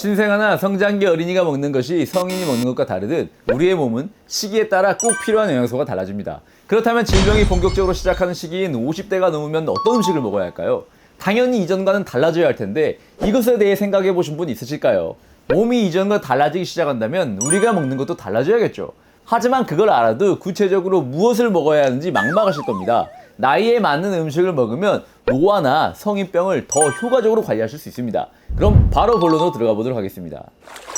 신생아나 성장기 어린이가 먹는 것이 성인이 먹는 것과 다르듯 우리의 몸은 시기에 따라 꼭 필요한 영양소가 달라집니다. 그렇다면 질병이 본격적으로 시작하는 시기인 50대가 넘으면 어떤 음식을 먹어야 할까요? 당연히 이전과는 달라져야 할 텐데 이것에 대해 생각해 보신 분 있으실까요? 몸이 이전과 달라지기 시작한다면 우리가 먹는 것도 달라져야겠죠. 하지만 그걸 알아도 구체적으로 무엇을 먹어야 하는지 막막하실 겁니다. 나이에 맞는 음식을 먹으면 노화나 성인병을 더 효과적으로 관리하실 수 있습니다. 그럼 바로 본론으로 들어가 보도록 하겠습니다.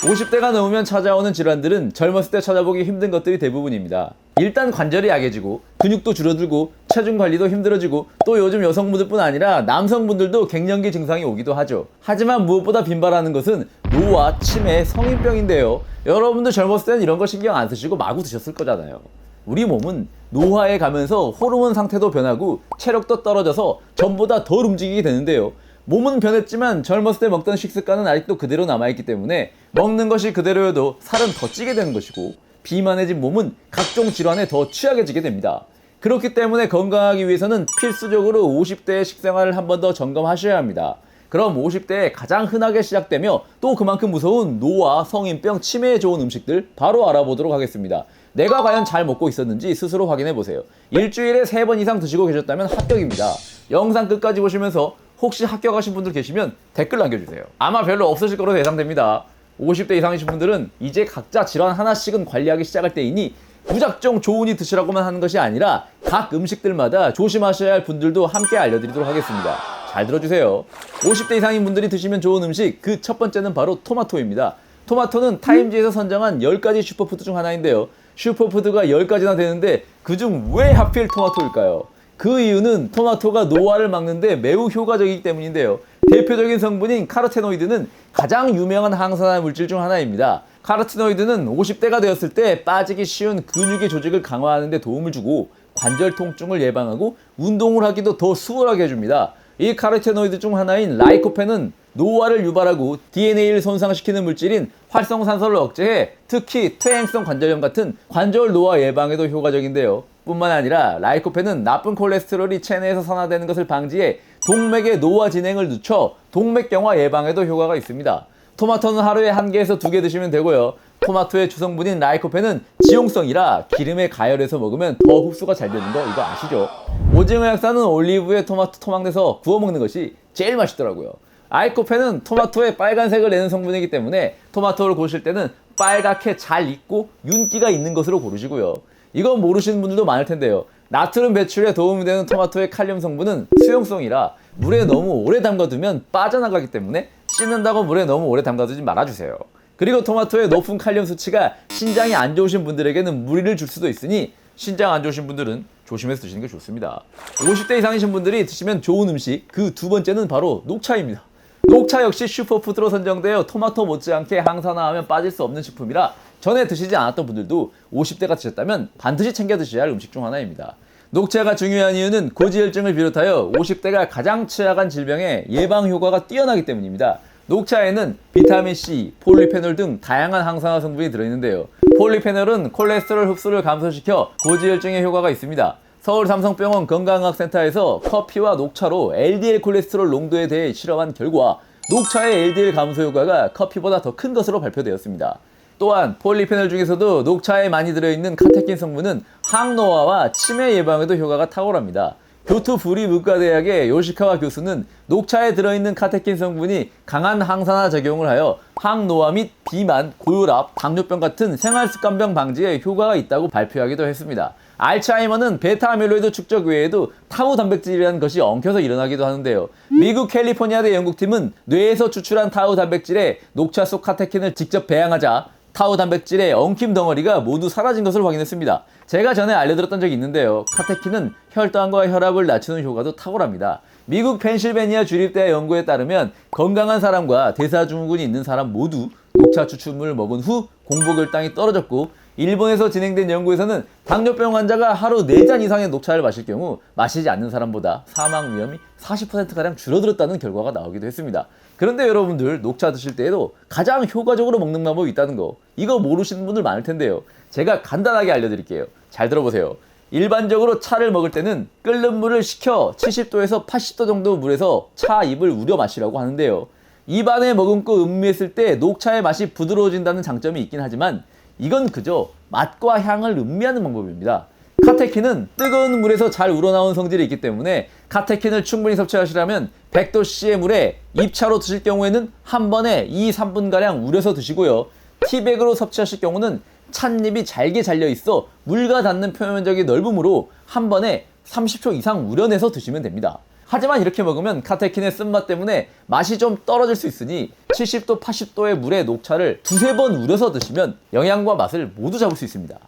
50대가 넘으면 찾아오는 질환들은 젊었을 때 찾아보기 힘든 것들이 대부분입니다. 일단 관절이 약해지고 근육도 줄어들고 체중 관리도 힘들어지고 또 요즘 여성분들뿐 아니라 남성분들도 갱년기 증상이 오기도 하죠. 하지만 무엇보다 빈발하는 것은 노화, 치매, 성인병인데요. 여러분도 젊었을 때는 이런 거 신경 안 쓰시고 마구 드셨을 거잖아요. 우리 몸은 노화에 가면서 호르몬 상태도 변하고 체력도 떨어져서 전보다 덜 움직이게 되는데요. 몸은 변했지만 젊었을 때 먹던 식습관은 아직도 그대로 남아있기 때문에 먹는 것이 그대로여도 살은 더 찌게 되는 것이고 비만해진 몸은 각종 질환에 더 취약해지게 됩니다. 그렇기 때문에 건강하기 위해서는 필수적으로 50대의 식생활을 한 번 더 점검하셔야 합니다. 그럼 50대에 가장 흔하게 시작되며 또 그만큼 무서운 노화, 성인병, 치매에 좋은 음식들 바로 알아보도록 하겠습니다. 내가 과연 잘 먹고 있었는지 스스로 확인해보세요. 일주일에 3번 이상 드시고 계셨다면 합격입니다. 영상 끝까지 보시면서 혹시 합격하신 분들 계시면 댓글 남겨주세요. 아마 별로 없으실 거로 예상됩니다. 50대 이상이신 분들은 이제 각자 질환 하나씩은 관리하기 시작할 때이니 무작정 좋으니 드시라고만 하는 것이 아니라 각 음식들마다 조심하셔야 할 분들도 함께 알려드리도록 하겠습니다. 잘 들어주세요. 50대 이상인 분들이 드시면 좋은 음식 그 첫 번째는 바로 토마토입니다. 토마토는 타임지에서 선정한 10가지 슈퍼푸드 중 하나인데요. 슈퍼푸드가 10가지나 되는데 그중 왜 하필 토마토일까요? 그 이유는 토마토가 노화를 막는데 매우 효과적이기 때문인데요. 대표적인 성분인 카로테노이드는 가장 유명한 항산화 물질 중 하나입니다. 카로테노이드는 50대가 되었을 때 빠지기 쉬운 근육의 조직을 강화하는 데 도움을 주고 관절 통증을 예방하고 운동을 하기도 더 수월하게 해줍니다. 이 카로테노이드 중 하나인 라이코펜은 노화를 유발하고 DNA를 손상시키는 물질인 활성산소를 억제해 특히 퇴행성 관절염 같은 관절 노화 예방에도 효과적인데요. 뿐만 아니라 라이코펜은 나쁜 콜레스테롤이 체내에서 산화되는 것을 방지해 동맥의 노화 진행을 늦춰 동맥경화 예방에도 효과가 있습니다. 토마토는 하루에 1개에서 2개 드시면 되고요. 토마토의 주성분인 라이코펜은 지용성이라 기름에 가열해서 먹으면 더 흡수가 잘 되는 거 이거 아시죠? 오징어 약사는 올리브에 토마토 토막내서 구워 먹는 것이 제일 맛있더라고요. 라이코펜은 토마토의 빨간색을 내는 성분이기 때문에 토마토를 고르실 때는 빨갛게 잘 익고 윤기가 있는 것으로 고르시고요. 이건 모르시는 분들도 많을 텐데요. 나트륨 배출에 도움이 되는 토마토의 칼륨 성분은 수용성이라 물에 너무 오래 담가두면 빠져나가기 때문에 씻는다고 물에 너무 오래 담가두지 말아주세요. 그리고 토마토의 높은 칼륨 수치가 신장이 안 좋으신 분들에게는 무리를 줄 수도 있으니 신장 안 좋으신 분들은 조심해서 드시는 게 좋습니다. 50대 이상이신 분들이 드시면 좋은 음식 그 두 번째는 바로 녹차입니다. 녹차 역시 슈퍼푸드로 선정되어 토마토 못지않게 항산화하면 빠질 수 없는 식품이라 전에 드시지 않았던 분들도 50대가 드셨다면 반드시 챙겨 드셔야 할 음식 중 하나입니다. 녹차가 중요한 이유는 고지혈증을 비롯하여 50대가 가장 취약한 질병의 예방 효과가 뛰어나기 때문입니다. 녹차에는 비타민C, 폴리페놀 등 다양한 항산화 성분이 들어있는데요. 폴리페놀은 콜레스테롤 흡수를 감소시켜 고지혈증에 효과가 있습니다. 서울 삼성병원 건강의학센터에서 커피와 녹차로 LDL 콜레스테롤 농도에 대해 실험한 결과 녹차의 LDL 감소 효과가 커피보다 더 큰 것으로 발표되었습니다. 또한 폴리페놀 중에서도 녹차에 많이 들어있는 카테킨 성분은 항노화와 치매 예방에도 효과가 탁월합니다. 교토부리문과대학의 요시카와 교수는 녹차에 들어있는 카테킨 성분이 강한 항산화 작용을 하여 항노화 및 비만, 고혈압, 당뇨병 같은 생활습관병 방지에 효과가 있다고 발표하기도 했습니다. 알츠하이머는 베타아밀로이드 축적 외에도 타우 단백질이라는 것이 엉켜서 일어나기도 하는데요. 미국 캘리포니아대 연구팀은 뇌에서 추출한 타우 단백질에 녹차 속 카테킨을 직접 배양하자 타우 단백질의 엉킴 덩어리가 모두 사라진 것을 확인했습니다. 제가 전에 알려드렸던 적이 있는데요. 카테킨은 혈당과 혈압을 낮추는 효과도 탁월합니다. 미국 펜실베니아 주립대학 연구에 따르면 건강한 사람과 대사증후군이 있는 사람 모두 녹차 추출물을 먹은 후 공복혈당이 떨어졌고 일본에서 진행된 연구에서는 당뇨병 환자가 하루 4잔 이상의 녹차를 마실 경우 마시지 않는 사람보다 사망 위험이 40%가량 줄어들었다는 결과가 나오기도 했습니다. 그런데 여러분들 녹차 드실 때에도 가장 효과적으로 먹는 방법이 있다는 거 이거 모르시는 분들 많을 텐데요. 제가 간단하게 알려드릴게요. 잘 들어보세요. 일반적으로 차를 먹을 때는 끓는 물을 식혀 70도에서 80도 정도 물에서 차 잎을 우려 마시라고 하는데요. 입안에 머금고 음미했을 때 녹차의 맛이 부드러워진다는 장점이 있긴 하지만 이건 그저 맛과 향을 음미하는 방법입니다. 카테킨은 뜨거운 물에서 잘 우러나온 성질이 있기 때문에 카테킨을 충분히 섭취하시려면 100도씨의 물에 입차로 드실 경우에는 한 번에 2-3분가량 우려서 드시고요. 티백으로 섭취하실 경우는 찻잎이 잘게 잘려있어 물과 닿는 표면적이 넓으므로 한 번에 30초 이상 우려내서 드시면 됩니다. 하지만 이렇게 먹으면 카테킨의 쓴맛 때문에 맛이 좀 떨어질 수 있으니 70도, 80도의 물에 녹차를 2-3번 우려서 드시면 영양과 맛을 모두 잡을 수 있습니다.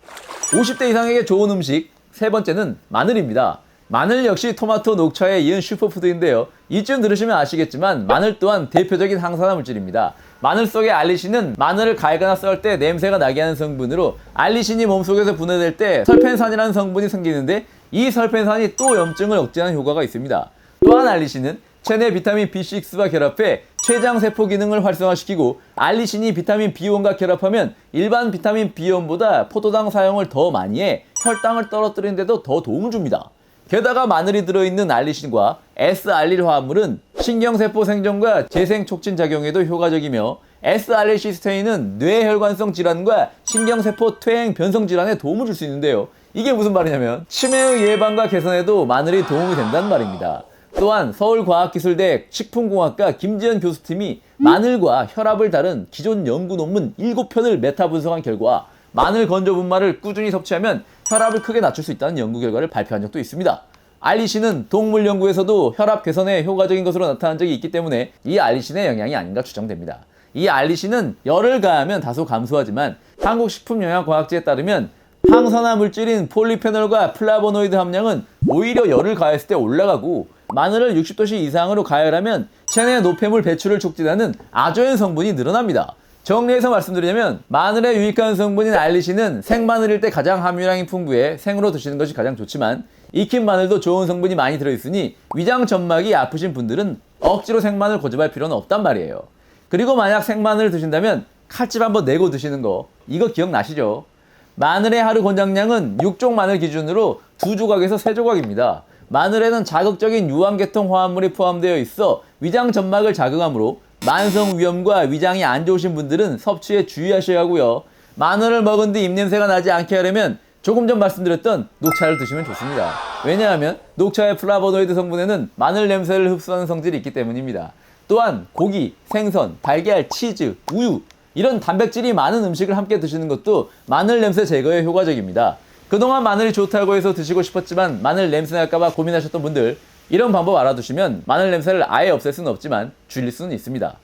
50대 이상에게 좋은 음식, 세 번째는 마늘입니다. 마늘 역시 토마토, 녹차에 이은 슈퍼푸드인데요. 이쯤 들으시면 아시겠지만 마늘 또한 대표적인 항산화 물질입니다. 마늘 속의 알리신은 마늘을 갈거나 썰 때 냄새가 나게 하는 성분으로 알리신이 몸속에서 분해될 때 설펜산이라는 성분이 생기는데 이 설펜산이 또 염증을 억제하는 효과가 있습니다. 또한 알리신은 체내 비타민 B6와 결합해 췌장세포 기능을 활성화시키고 알리신이 비타민 B1과 결합하면 일반 비타민 B1보다 포도당 사용을 더 많이 해 혈당을 떨어뜨리는 데도 더 도움을 줍니다. 게다가 마늘이 들어있는 알리신과 S알릴 화합물은 신경세포 생존과 재생 촉진 작용에도 효과적이며 S알릴시스테인은 뇌혈관성 질환과 신경세포 퇴행 변성 질환에 도움을 줄 수 있는데요. 이게 무슨 말이냐면 치매의 예방과 개선에도 마늘이 도움이 된다는 말입니다. 또한 서울과학기술대 식품공학과 김지연 교수팀이 마늘과 혈압을 다룬 기존 연구 논문 7편을 메타 분석한 결과 마늘 건조 분말을 꾸준히 섭취하면 혈압을 크게 낮출 수 있다는 연구 결과를 발표한 적도 있습니다. 알리신은 동물 연구에서도 혈압 개선에 효과적인 것으로 나타난 적이 있기 때문에 이 알리신의 영향이 아닌가 추정됩니다. 이 알리신은 열을 가하면 다소 감소하지만 한국식품영양과학지에 따르면 항산화 물질인 폴리페놀과 플라보노이드 함량은 오히려 열을 가했을 때 올라가고 마늘을 60도씨 이상으로 가열하면 체내 노폐물 배출을 촉진하는 아조엔 성분이 늘어납니다. 정리해서 말씀드리자면 마늘의 유익한 성분인 알리신은 생마늘일 때 가장 함유량이 풍부해 생으로 드시는 것이 가장 좋지만 익힌 마늘도 좋은 성분이 많이 들어있으니 위장 점막이 아프신 분들은 억지로 생마늘 고집할 필요는 없단 말이에요. 그리고 만약 생마늘을 드신다면 칼집 한번 내고 드시는 거 이거 기억나시죠? 마늘의 하루 권장량은 6종 마늘 기준으로 2조각에서 3조각입니다. 마늘에는 자극적인 유황계통 화합물이 포함되어 있어 위장 점막을 자극하므로 만성위염과 위장이 안 좋으신 분들은 섭취에 주의하셔야 하고요. 마늘을 먹은 뒤 입냄새가 나지 않게 하려면 조금 전 말씀드렸던 녹차를 드시면 좋습니다. 왜냐하면 녹차의 플라보노이드 성분에는 마늘 냄새를 흡수하는 성질이 있기 때문입니다. 또한 고기, 생선, 달걀, 치즈, 우유 이런 단백질이 많은 음식을 함께 드시는 것도 마늘 냄새 제거에 효과적입니다. 그동안 마늘이 좋다고 해서 드시고 싶었지만 마늘 냄새 날까봐 고민하셨던 분들 이런 방법 알아두시면 마늘 냄새를 아예 없앨 수는 없지만 줄일 수는 있습니다.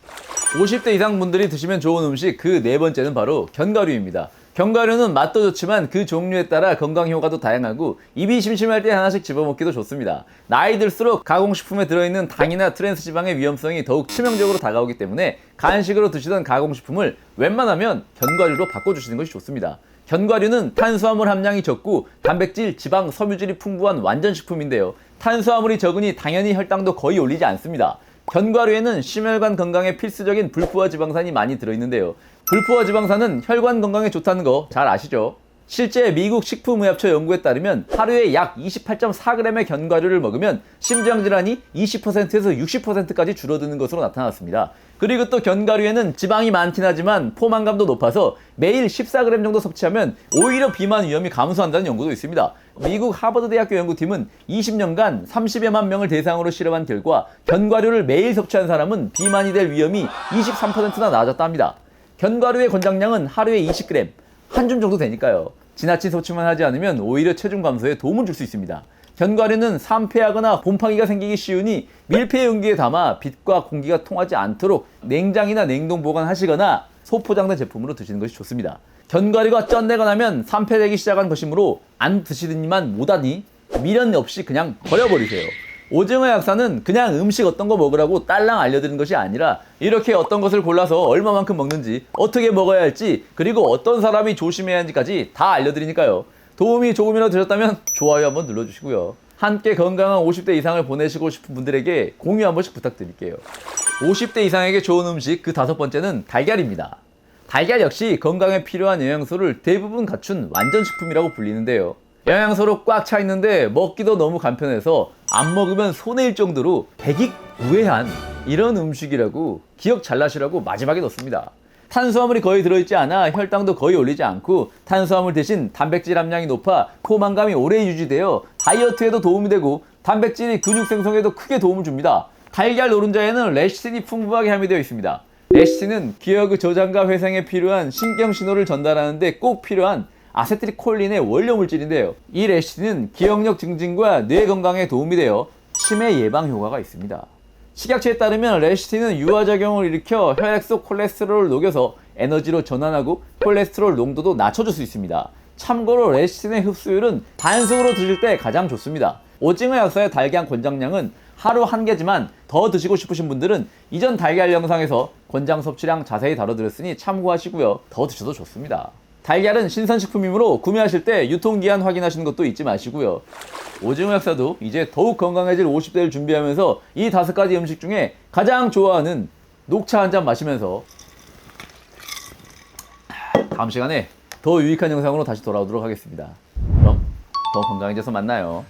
50대 이상 분들이 드시면 좋은 음식 그 네 번째는 바로 견과류입니다. 견과류는 맛도 좋지만 그 종류에 따라 건강 효과도 다양하고 입이 심심할 때 하나씩 집어먹기도 좋습니다. 나이 들수록 가공식품에 들어있는 당이나 트랜스지방의 위험성이 더욱 치명적으로 다가오기 때문에 간식으로 드시던 가공식품을 웬만하면 견과류로 바꿔주시는 것이 좋습니다. 견과류는 탄수화물 함량이 적고 단백질, 지방, 섬유질이 풍부한 완전식품인데요. 탄수화물이 적으니 당연히 혈당도 거의 올리지 않습니다. 견과류에는 심혈관 건강에 필수적인 불포화 지방산이 많이 들어있는데요. 불포화 지방산은 혈관 건강에 좋다는 거 잘 아시죠? 실제 미국 식품의학처 연구에 따르면 하루에 약 28.4g의 견과류를 먹으면 심장질환이 20%에서 60%까지 줄어드는 것으로 나타났습니다. 그리고 또 견과류에는 지방이 많긴 하지만 포만감도 높아서 매일 14g 정도 섭취하면 오히려 비만 위험이 감소한다는 연구도 있습니다. 미국 하버드대학교 연구팀은 20년간 30여만 명을 대상으로 실험한 결과 견과류를 매일 섭취한 사람은 비만이 될 위험이 23%나 낮았다 합니다. 견과류의 권장량은 하루에 20g, 한 줌 정도 되니까요. 지나친 섭취만 하지 않으면 오히려 체중 감소에 도움을 줄 수 있습니다. 견과류는 산패하거나 곰팡이가 생기기 쉬우니 밀폐 용기에 담아 빛과 공기가 통하지 않도록 냉장이나 냉동 보관하시거나 소포장된 제품으로 드시는 것이 좋습니다. 견과류가 쩐내가 나면 산패되기 시작한 것이므로 안 드시더니만 못하니 미련 없이 그냥 버려버리세요. 오징어 약사는 그냥 음식 어떤 거 먹으라고 딸랑 알려드리는 것이 아니라 이렇게 어떤 것을 골라서 얼마만큼 먹는지, 어떻게 먹어야 할지, 그리고 어떤 사람이 조심해야 하는지까지 다 알려드리니까요. 도움이 조금이라도 되셨다면 좋아요 한번 눌러주시고요. 함께 건강한 50대 이상을 보내시고 싶은 분들에게 공유 한 번씩 부탁드릴게요. 50대 이상에게 좋은 음식 그 다섯 번째는 달걀입니다. 달걀 역시 건강에 필요한 영양소를 대부분 갖춘 완전식품이라고 불리는데요. 영양소로 꽉 차 있는데 먹기도 너무 간편해서 안 먹으면 손해일 정도로 백익무해한 이런 음식이라고 기억 잘 나시라고 마지막에 넣습니다. 탄수화물이 거의 들어있지 않아 혈당도 거의 올리지 않고 탄수화물 대신 단백질 함량이 높아 포만감이 오래 유지되어 다이어트에도 도움이 되고 단백질이 근육 생성에도 크게 도움을 줍니다. 달걀 노른자에는 레시틴이 풍부하게 함유되어 있습니다. 레시틴은 기억의 저장과 회상에 필요한 신경 신호를 전달하는 데 꼭 필요한 아세틸콜린의 원료 물질인데요. 이 레시틴은 기억력 증진과 뇌 건강에 도움이 되어 치매 예방 효과가 있습니다. 식약처에 따르면 레시틴은 유화작용을 일으켜 혈액 속 콜레스테롤을 녹여서 에너지로 전환하고 콜레스테롤 농도도 낮춰줄 수 있습니다. 참고로 레시틴의 흡수율은 반숙으로 드실 때 가장 좋습니다. 오징어 약사의 달걀 권장량은 하루 1개지만 더 드시고 싶으신 분들은 이전 달걀 영상에서 권장 섭취량 자세히 다뤄드렸으니 참고하시고요. 더 드셔도 좋습니다. 달걀은 신선식품이므로 구매하실 때 유통기한 확인하시는 것도 잊지 마시고요. 오징어 약사도 이제 더욱 건강해질 50대를 준비하면서 이 5가지 음식 중에 가장 좋아하는 녹차 한 잔 마시면서 다음 시간에 더 유익한 영상으로 다시 돌아오도록 하겠습니다. 그럼 더 건강해져서 만나요.